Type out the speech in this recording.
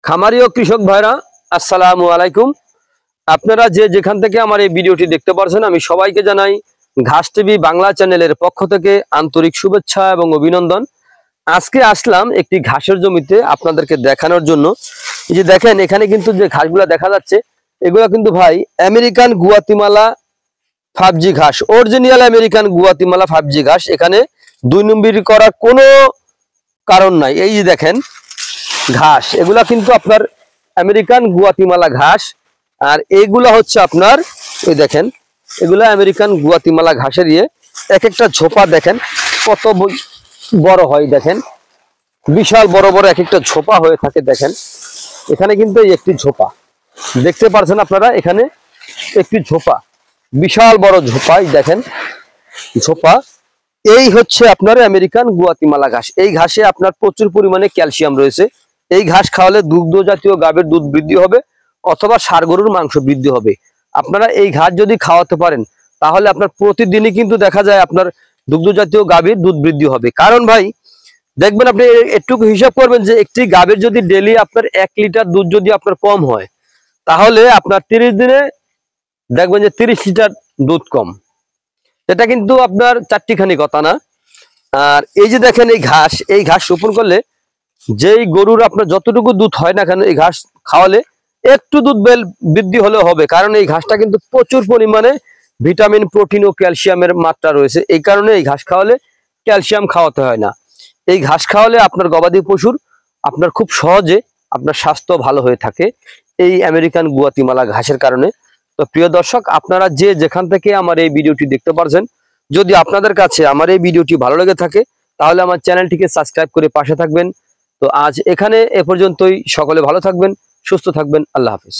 খামারি ও কৃষক ভাইরা আসসালামু আলাইকুম। আপনারা যে যেখান থেকে আমার এই ভিডিওটি দেখতে পারছেন আমি সবাইকে জানাই ঘাস টিভি বাংলা চ্যানেলের পক্ষ থেকে আন্তরিক শুভেচ্ছা এবং অভিনন্দন। আজকে আসলাম একটি ঘাসের জমিতে আপনাদেরকে দেখানোর জন্য। এই যে দেখেন এখানে কিন্তু যে ঘাসগুলো দেখা যাচ্ছে এগুলো কিন্তু ভাই আমেরিকান গুয়াতিমালা 5G ঘাস, অরিজিনাল আমেরিকান গুয়াতিমালা 5G ঘাস। এখানে দুই নম্বরি করার কোনো কারণ নাই। এই যে দেখেন ঘাস, এগুলা কিন্তু আপনার আমেরিকান গুয়াতিমালা ঘাস, আর এইগুলা হচ্ছে আপনার ওই দেখেন এগুলা আমেরিকান গুয়াতিমালা ঘাসের এক একটা ঝোপা দেখেন কত বড় হয়, দেখেন বিশাল বড় বড় এক একটা ঝোপা হয়ে থাকে। দেখেন এখানে কিন্তু একটি ঝোপা দেখতে পাচ্ছেন আপনারা, এখানে একটি ঝোপা বিশাল বড় ঝোপাই দেখেন ঝোপা। এই হচ্ছে আপনার আমেরিকান গুয়াতিমালা ঘাস। এই ঘাসে আপনার প্রচুর পরিমাণে ক্যালসিয়াম রয়েছে। এই ঘাস খাওয়ালে দুগ্ধ জাতীয় গাভীর দুধ বৃদ্ধি হবে অথবা ষাঁড় গরুর মাংস বৃদ্ধি হবে। আপনারা এই ঘাস যদি খাওয়াতে পারেন তাহলে আপনার প্রতিদিনই কিন্তু দেখা যায় আপনার দুগ্ধ জাতীয় গাভীর দুধ বৃদ্ধি হবে। কারণ ভাই দেখবেন আপনি একটু হিসাব করবেন যে একটি গাভীর যদি ডেলি আপনার 1 লিটার দুধ যদি আপনার কম হয় তাহলে আপনার 30 দিনে দেখবেন যে 30 লিটার দুধ কম। এটা কিন্তু আপনার চারটিখানি কথা না। আর এই যে দেখেন এই ঘাস রোপণ করলে যেই গরুর আপনার যতটুকু দুধ হয় না কেন এই ঘাস খাওয়ালে একটু দুধ বৃদ্ধি হলেও হবে, কারণ এই ঘাসটা কিন্তু প্রচুর পরিমাণে ভিটামিন, প্রোটিন ও ক্যালসিয়ামের মাত্রা রয়েছে। এই কারণে এই ঘাস খাওয়ালে ক্যালসিয়াম খাওয়াতে হয় না। এই ঘাস খাওয়ালে আপনার গবাদি পশুর আপনার খুব সহজে আপনার স্বাস্থ্য ভালো হয়ে থাকে এই আমেরিকান গুয়াতিমালা ঘাসের কারণে। তো প্রিয় দর্শক, আপনারা যে যেখান থেকে আমার এই ভিডিওটি দেখতে পারছেন, যদি আপনাদের কাছে আমার এই ভিডিওটি ভালো লেগে থাকে তাহলে আমার চ্যানেলটিকে সাবস্ক্রাইব করে পাশে থাকবেন। তো আজ এখানে এ পর্যন্তই। সকলে ভালো থাকবেন, সুস্থ থাকবেন। আল্লাহ হাফেজ।